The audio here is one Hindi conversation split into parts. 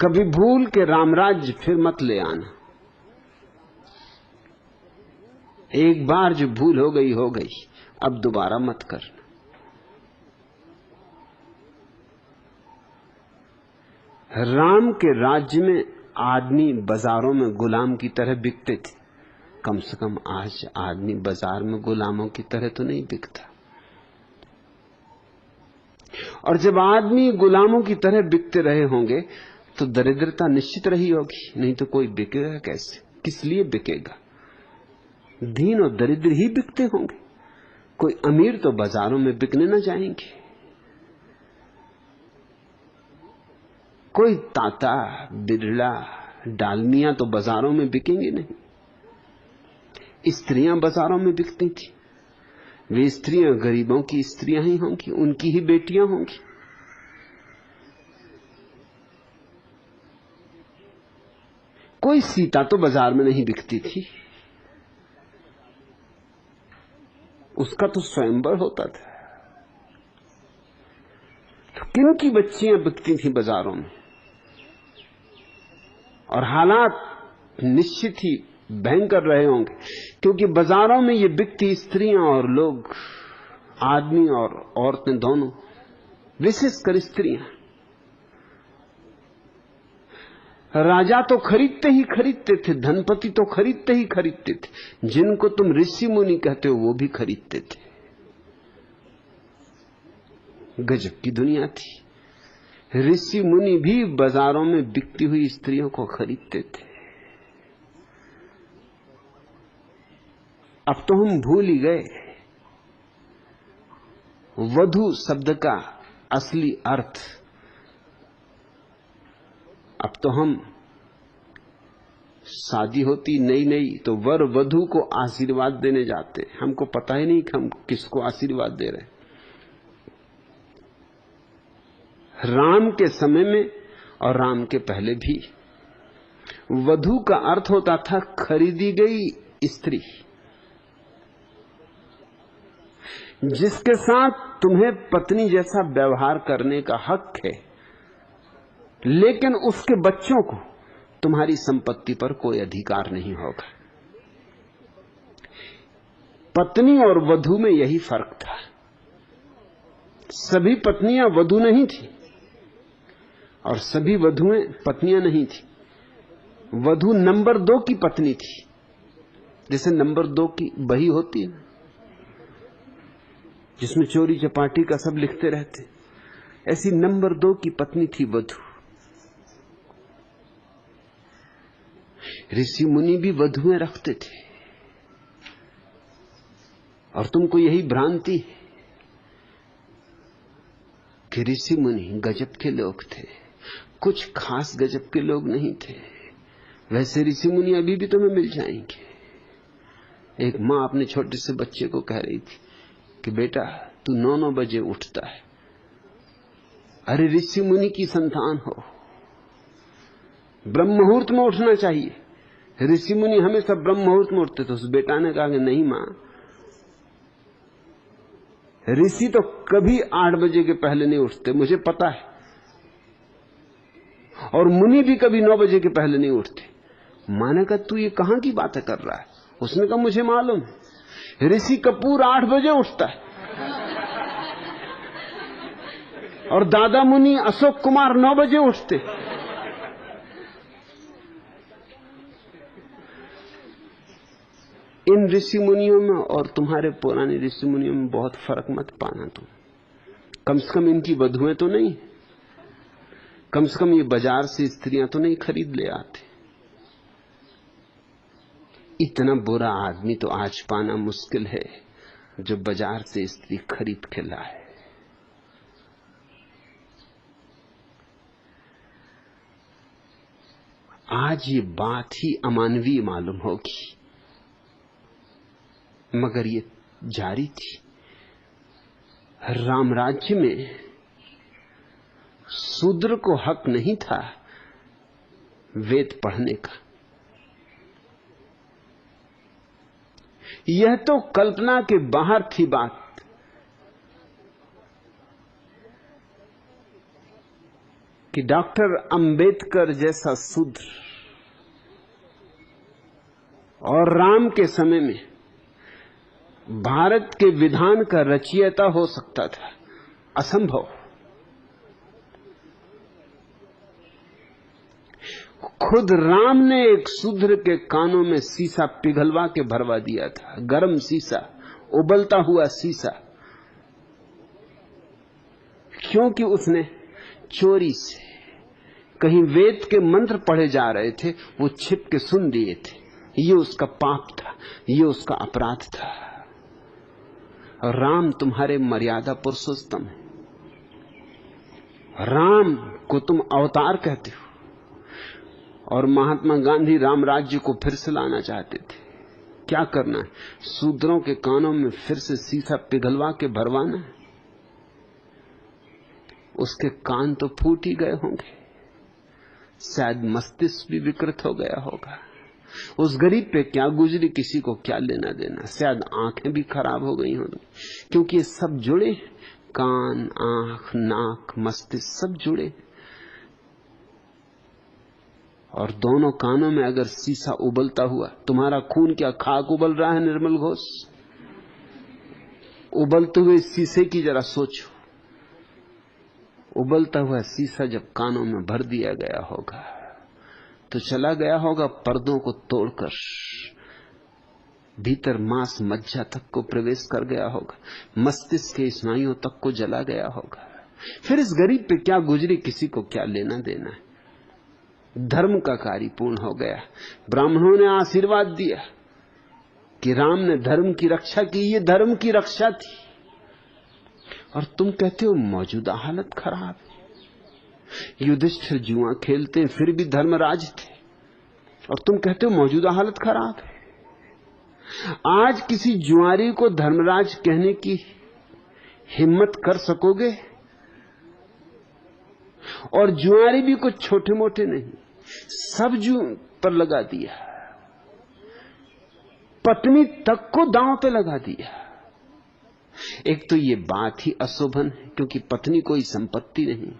कभी भूल के रामराज्य फिर मत ले आना। एक बार जो भूल हो गई, अब दोबारा मत करना। राम के राज्य में आदमी बाजारों में गुलाम की तरह बिकते थे। कम से कम आज आदमी बाजार में गुलामों की तरह तो नहीं बिकता। और जब आदमी गुलामों की तरह बिकते रहे होंगे तो दरिद्रता निश्चित रही होगी, नहीं तो कोई बिकेगा कैसे? किस लिए बिकेगा? दीन और दरिद्र ही बिकते होंगे। कोई अमीर तो बाजारों में बिकने न जाएंगे। कोई ताता बिरला डालमिया तो बाजारों में बिकेंगे नहीं। स्त्रियां बाजारों में बिकती थी। वे स्त्रियां गरीबों की स्त्रियां ही होंगी, उनकी ही बेटियां होंगी। कोई सीता तो बाजार में नहीं बिकती थी, उसका तो स्वयंवर होता था। तो किन की बच्चियां बिकती थी बाजारों में? और हालात निश्चित ही भयंकर रहे होंगे, क्योंकि बाजारों में ये बिकती स्त्रियां और लोग, आदमी और औरतें दोनों, विशेषकर स्त्रियां। राजा तो खरीदते ही खरीदते थे, धनपति तो खरीदते ही खरीदते थे। जिनको तुम ऋषि मुनि कहते हो वो भी खरीदते थे। गजब की दुनिया थी। ऋषि मुनि भी बाजारों में बिकती हुई स्त्रियों को खरीदते थे। अब तो हम भूल ही गए वधू शब्द का असली अर्थ। अब तो हम शादी होती नई नई तो वर वधू को आशीर्वाद देने जाते, हमको पता ही नहीं कि हम किसको आशीर्वाद दे रहे हैं। राम के समय में और राम के पहले भी वधू का अर्थ होता था खरीदी गई स्त्री, जिसके साथ तुम्हें पत्नी जैसा व्यवहार करने का हक है, लेकिन उसके बच्चों को तुम्हारी संपत्ति पर कोई अधिकार नहीं होगा। पत्नी और वधू में यही फर्क था। सभी पत्नियां वधू नहीं थी और सभी वधुएं पत्नियां नहीं थी। वधू नंबर 2 की पत्नी थी, जैसे नंबर 2 की बही होती है जिसमें चोरी चपाटी का सब लिखते रहते, ऐसी नंबर 2 की पत्नी थी वधू। ऋषि मुनि भी वधुएं रखते थे। और तुमको यही भ्रांति है कि ऋषि मुनि गजब के लोग थे, कुछ खास गजब के लोग नहीं थे। वैसे ऋषि मुनि अभी भी तुम्हें मिल जाएंगे। एक मां अपने छोटे से बच्चे को कह रही थी कि बेटा तू 9-9 बजे उठता है। अरे ऋषि मुनि की संतान हो, ब्रह्म मुहूर्त में उठना चाहिए। ऋषि मुनि हमेशा ब्रह्म मुहूर्त में उठते थे। उस बेटा ने कहा कि नहीं मां, ऋषि तो कभी 8 बजे के पहले नहीं उठते, मुझे पता है। और मुनि भी कभी 9 बजे के पहले नहीं उठते। मां ने कहा तू ये कहां की बातें कर रहा है? उसने कहा मुझे मालूम, ऋषि कपूर 8 बजे उठता है और दादा मुनि अशोक कुमार 9 बजे उठते। इन ऋषि मुनियों में और तुम्हारे पुराने ऋषि मुनियों में बहुत फर्क मत पाना तुम। कम से कम इनकी वधुएं तो नहीं, कम से कम ये बाजार से स्त्रियां तो नहीं खरीद ले आते। इतना बुरा आदमी तो आज पाना मुश्किल है जो बाजार से स्त्री खरीद के लाए। आज ये बात ही अमानवीय मालूम होगी, मगर ये जारी थी। राम राज्य में शूद्र को हक नहीं था वेद पढ़ने का। यह तो कल्पना के बाहर थी बात। कि डॉक्टर अंबेडकर जैसा शूद्र और राम के समय में भारत के विधान का रचयिता हो सकता था, असंभव। खुद राम ने एक शूद्र के कानों में शीशा पिघलवा के भरवा दिया था, गर्म शीशा, उबलता हुआ शीशा, क्योंकि उसने चोरी से कहीं वेद के मंत्र पढ़े जा रहे थे, वो छिप के सुन लिए थे। ये उसका पाप था, ये उसका अपराध था। राम तुम्हारे मर्यादा पुरुषोत्तम है। राम को तुम अवतार कहते हो, और महात्मा गांधी राम राज्य को फिर से लाना चाहते थे। क्या करना है? शूद्रों के कानों में फिर से शीशा पिघलवा के भरवाना है। उसके कान तो फूट ही गए होंगे, शायद मस्तिष्क भी विकृत हो गया होगा। उस गरीब पे क्या गुजरी किसी को क्या लेना देना। शायद आंखें भी खराब हो गई होंगी, क्योंकि ये सब जुड़े, कान, आंख, नाक, मस्तिष्क सब जुड़े। और दोनों कानों में अगर शीशा उबलता हुआ, तुम्हारा खून क्या खाक उबल रहा है निर्मल घोष? उबलते हुए शीशे की जरा सोचो। उबलता हुआ शीशा जब कानों में भर दिया गया होगा तो चला गया होगा पर्दों को तोड़कर, भीतर मांस मज्जा तक को प्रवेश कर गया होगा, मस्तिष्क के स्नायुओं तक को जला गया होगा। फिर इस गरीब पे क्या गुजरी किसी को क्या लेना देना है। धर्म का कार्य पूर्ण हो गया। ब्राह्मणों ने आशीर्वाद दिया कि राम ने धर्म की रक्षा की। ये धर्म की रक्षा थी, और तुम कहते हो मौजूदा हालत खराब है। युधिष्ठिर जुआ खेलते फिर भी धर्मराज थे, और तुम कहते हो मौजूदा हालत खराब है। आज किसी जुआरी को धर्मराज कहने की हिम्मत कर सकोगे? और जुआरी भी कुछ छोटे मोटे नहीं, सब जू पर लगा दिया, पत्नी तक को दांव पे लगा दिया। एक तो ये बात ही अशोभन है, क्योंकि पत्नी कोई संपत्ति नहीं,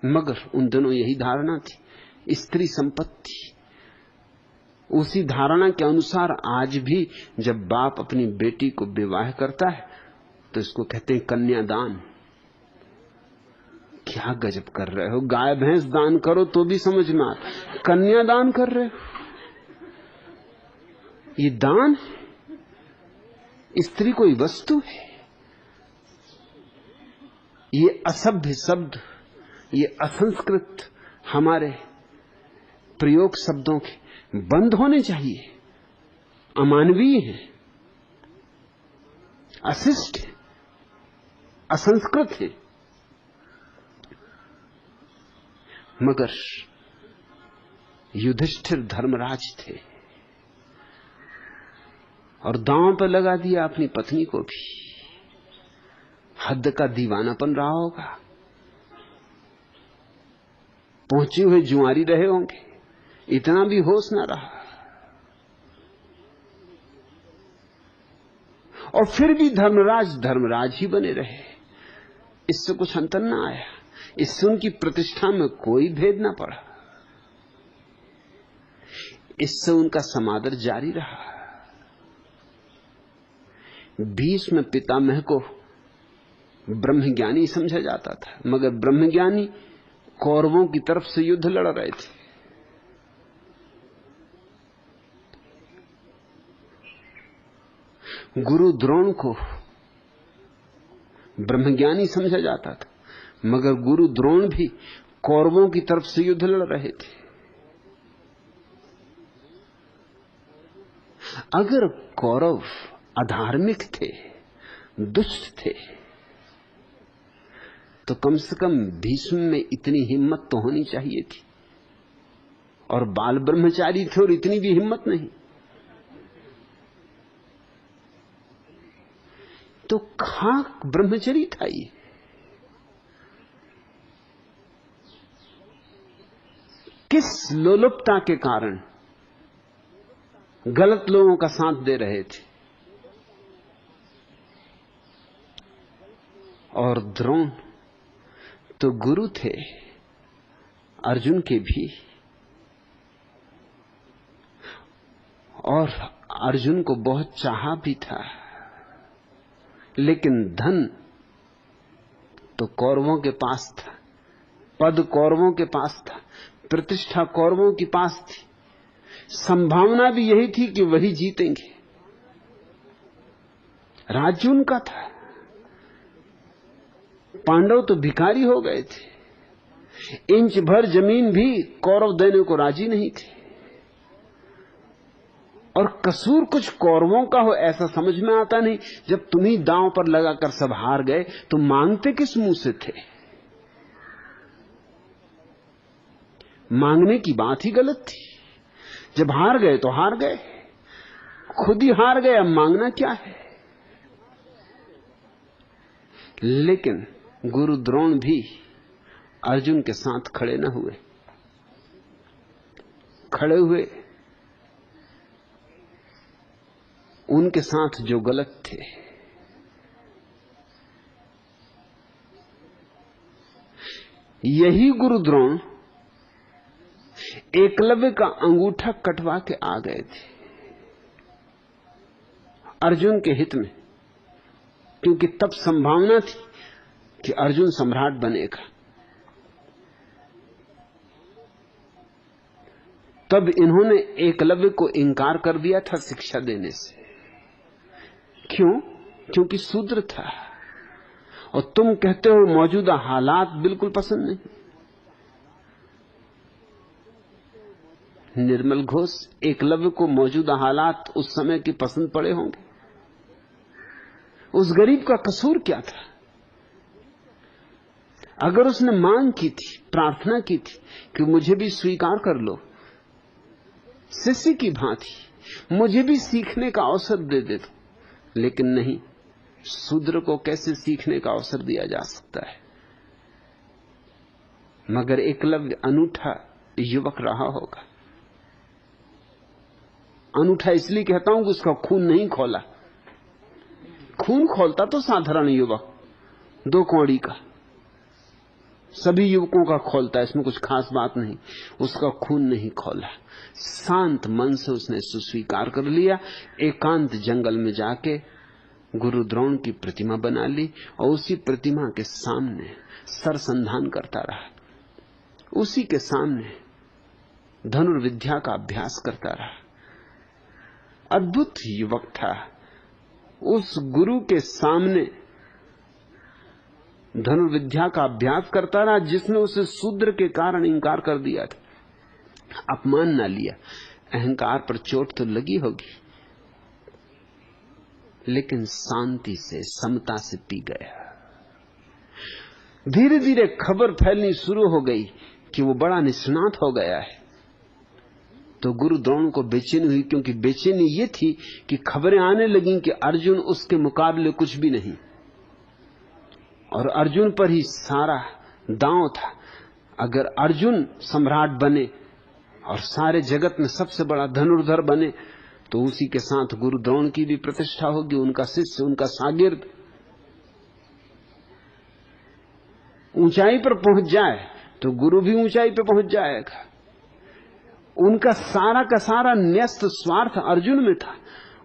मगर उन दिनों यही धारणा थी, स्त्री संपत्ति। उसी धारणा के अनुसार आज भी जब बाप अपनी बेटी को विवाह करता है तो इसको कहते हैं कन्यादान। क्या गजब कर रहे हो? गाय भैंस दान करो तो भी समझ में आता, कन्यादान कर रहे हो? ये दान है? स्त्री कोई वस्तु है? ये असभ्य शब्द, ये असंस्कृत हमारे प्रयोग शब्दों के बंद होने चाहिए। अमानवीय है, अशिष्ट है, असंस्कृत है। मगर युधिष्ठिर धर्मराज थे, और दांव पर लगा दिया अपनी पत्नी को भी। हद का दीवानापन रहा होगा, पहुंचे हुए जुआरी रहे होंगे, इतना भी होश ना रहा। और फिर भी धर्मराज धर्मराज ही बने रहे, इससे कुछ अंतर ना आया, इससे उनकी प्रतिष्ठा में कोई भेद ना पड़ा, इससे उनका समादर जारी रहा। भीष्म पितामह को ब्रह्मज्ञानी समझा जाता था, मगर ब्रह्मज्ञानी कौरवों की तरफ से युद्ध लड़ रहे थे। गुरु द्रोण को ब्रह्मज्ञानी समझा जाता था, मगर गुरु द्रोण भी कौरवों की तरफ से युद्ध लड़ रहे थे। अगर कौरव अधार्मिक थे, दुष्ट थे, तो कम से कम भीष्म में इतनी हिम्मत तो होनी चाहिए थी। और बाल ब्रह्मचारी थे और इतनी भी हिम्मत नहीं। तो खाक ब्रह्मचरी था ये। किस लोलुपता के कारण गलत लोगों का साथ दे रहे थे। और द्रोण तो गुरु थे, अर्जुन के भी, और अर्जुन को बहुत चाहा भी था, लेकिन धन तो कौरवों के पास था, पद कौरवों के पास था, प्रतिष्ठा कौरवों के पास थी, संभावना भी यही थी कि वही जीतेंगे। राज्य उनका था, पांडव तो भिखारी हो गए थे, इंच भर जमीन भी कौरव देने को राजी नहीं थे। और कसूर कुछ कौरवों का हो ऐसा समझ में आता नहीं। जब तुम ही दांव पर लगाकर सब हार गए तो मांगते किस मुंह से थे? मांगने की बात ही गलत थी। जब हार गए तो हार गए, खुद ही हार गए, अब मांगना क्या है? लेकिन गुरु द्रोण भी अर्जुन के साथ खड़े न हुए। खड़े हुए उनके साथ जो गलत थे। यही गुरु द्रोण एकलव्य का अंगूठा कटवा के आ गए थे अर्जुन के हित में, क्योंकि तब संभावना थी कि अर्जुन सम्राट बनेगा। तब इन्होंने एकलव्य को इंकार कर दिया था शिक्षा देने से। क्यों? क्योंकि शूद्र था। और तुम कहते हो मौजूदा हालात बिल्कुल पसंद नहीं। निर्मल घोष, एकलव्य को मौजूदा हालात उस समय के पसंद पड़े होंगे। उस गरीब का कसूर क्या था? अगर उसने मांग की थी, प्रार्थना की थी कि मुझे भी स्वीकार कर लो, शिष्य की भांति मुझे भी सीखने का अवसर दे दे दो, लेकिन नहीं, शूद्र को कैसे सीखने का अवसर दिया जा सकता है? मगर एकलव्य अनूठा युवक रहा होगा। अनूठा इसलिए कहता हूं कि उसका खून नहीं खोला। खून खोलता तो साधारण युवक, 2 कौड़ी का, सभी युवकों का खोलता है, इसमें कुछ खास बात नहीं। उसका खून नहीं खोला। शांत मन से उसने स्वीकार कर लिया। एकांत जंगल में जाके गुरु द्रोण की प्रतिमा बना ली और उसी प्रतिमा के सामने सरसंधान करता रहा। उसी के सामने धनुर्विद्या का अभ्यास करता रहा। अद्भुत युवक था। उस गुरु के सामने धनुर्विद्या का अभ्यास करता रहा जिसने उसे शूद्र के कारण इंकार कर दिया था। अपमान ना लिया, अहंकार पर चोट तो लगी होगी, लेकिन शांति से, समता से पी गया। धीरे धीरे खबर फैलनी शुरू हो गई कि वो बड़ा निष्णात हो गया है। तो गुरु द्रोण को बेचैनी हुई, क्योंकि बेचैनी ये थी कि खबरें आने लगी कि अर्जुन उसके मुकाबले कुछ भी नहीं, और अर्जुन पर ही सारा दांव था। अगर अर्जुन सम्राट बने और सारे जगत में सबसे बड़ा धनुर्धर बने तो उसी के साथ गुरु द्रोण की भी प्रतिष्ठा होगी, उनका शिष्य, उनका शागिर्द ऊंचाई पर पहुंच जाए तो गुरु भी ऊंचाई पर पहुंच जाएगा। उनका सारा का सारा न्यस्त स्वार्थ अर्जुन में था,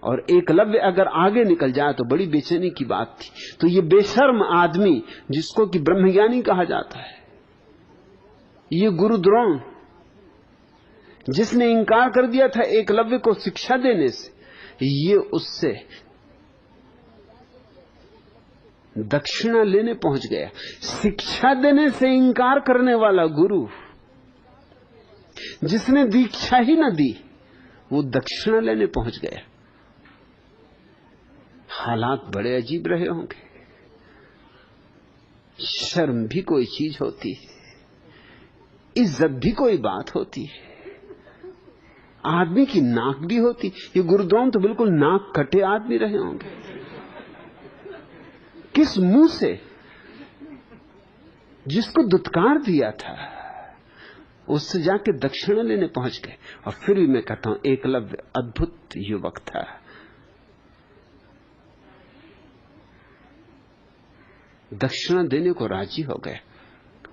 और एकलव्य अगर आगे निकल जाए तो बड़ी बेचैनी की बात थी। तो ये बेशर्म आदमी जिसको कि ब्रह्मज्ञानी कहा जाता है, ये गुरु द्रोण जिसने इंकार कर दिया था एकलव्य को शिक्षा देने से, ये उससे दक्षिणा लेने पहुंच गया। शिक्षा देने से इंकार करने वाला गुरु, जिसने दीक्षा ही न दी, वो दक्षिणा लेने पहुंच गया। हालात बड़े अजीब रहे होंगे। शर्म भी कोई चीज होती है, इज्जत भी कोई बात होती है, आदमी की नाक भी होती। ये गुरुद्रोण तो बिल्कुल नाक कटे आदमी रहे होंगे। किस मुंह से जिसको दुत्कार दिया था उससे जाके दक्षिणा लेने पहुंच गए। और फिर भी मैं कहता हूं एकलव्य अद्भुत युवक था। दक्षिणा देने को राजी हो गए।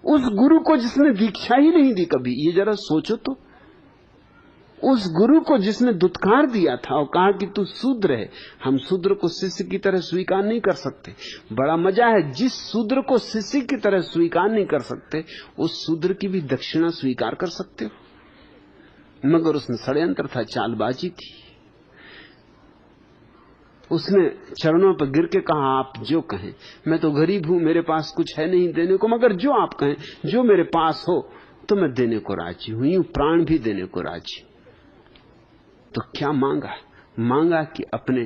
उस गुरु को जिसने दीक्षा ही नहीं दी कभी, ये जरा सोचो तो। उस गुरु को जिसने दुत्कार दिया था और कहा कि तू शूद्र है, हम शूद्र को शिष्य की तरह स्वीकार नहीं कर सकते। बड़ा मजा है, जिस शूद्र को शिष्य की तरह स्वीकार नहीं कर सकते, उस शूद्र की भी दक्षिणा स्वीकार कर सकते हो। मगर उसमें षड्यंत्र था, चालबाजी थी। उसने चरणों पर गिर के कहा, आप जो कहें, मैं तो गरीब हूं, मेरे पास कुछ है नहीं देने को, मगर जो आप कहें, जो मेरे पास हो तो मैं देने को राजी हूं, यूं प्राण भी देने को राजी। तो क्या मांगा? मांगा कि अपने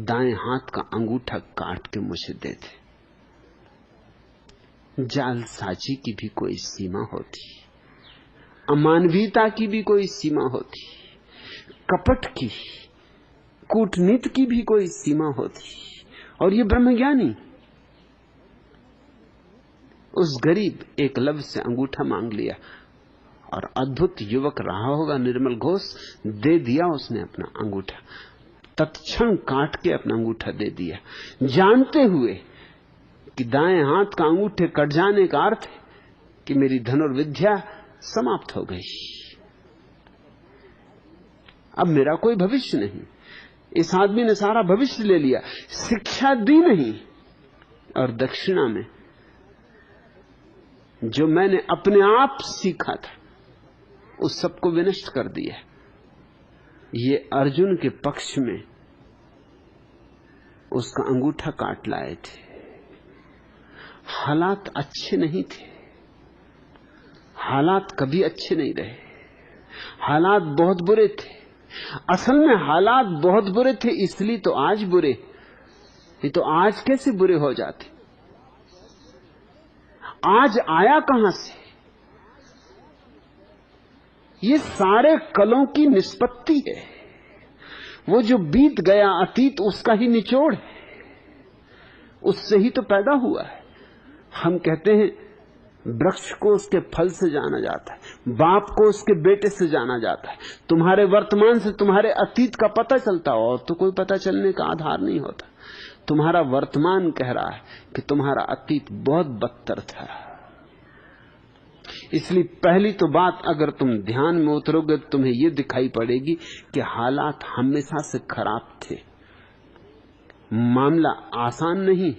दाएं हाथ का अंगूठा काट के मुझे दे दे। जालसाजी की भी कोई सीमा होती, अमानवीयता की भी कोई सीमा होती, कपट की, कूटनीति की भी कोई सीमा होती। और ये ब्रह्मज्ञानी उस गरीब एकलव्य से अंगूठा मांग लिया, और अद्भुत युवक रहा होगा निर्मल घोष, दे दिया उसने अपना अंगूठा, तत्क्षण काट के अपना अंगूठा दे दिया, जानते हुए कि दाएं हाथ का अंगूठे कट जाने का अर्थ है कि मेरी धनुर्विद्या समाप्त हो गई, अब मेरा कोई भविष्य नहीं। इस आदमी ने सारा भविष्य ले लिया, शिक्षा दी नहीं, और दक्षिणा में जो मैंने अपने आप सीखा था उस सबको विनष्ट कर दिया। ये अर्जुन के पक्ष में उसका अंगूठा काट लाए थे। हालात अच्छे नहीं थे, हालात कभी अच्छे नहीं रहे, हालात बहुत बुरे थे। असल में हालात बहुत बुरे थे, इसलिए तो आज बुरे, नहीं तो आज कैसे बुरे हो जाते? आज आया कहां से? ये सारे कलों की निष्पत्ति है। वो जो बीत गया अतीत, उसका ही निचोड़ है, उससे ही तो पैदा हुआ है। हम कहते हैं वृक्ष को उसके फल से जाना जाता है, बाप को उसके बेटे से जाना जाता है। तुम्हारे वर्तमान से तुम्हारे अतीत का पता चलता हो, और तो कोई पता चलने का आधार नहीं होता। तुम्हारा वर्तमान कह रहा है कि तुम्हारा अतीत बहुत बदतर था। इसलिए पहली तो बात, अगर तुम ध्यान में उतरोगे तो तुम्हें यह दिखाई पड़ेगी कि हालात हमेशा से खराब थे। मामला आसान नहीं।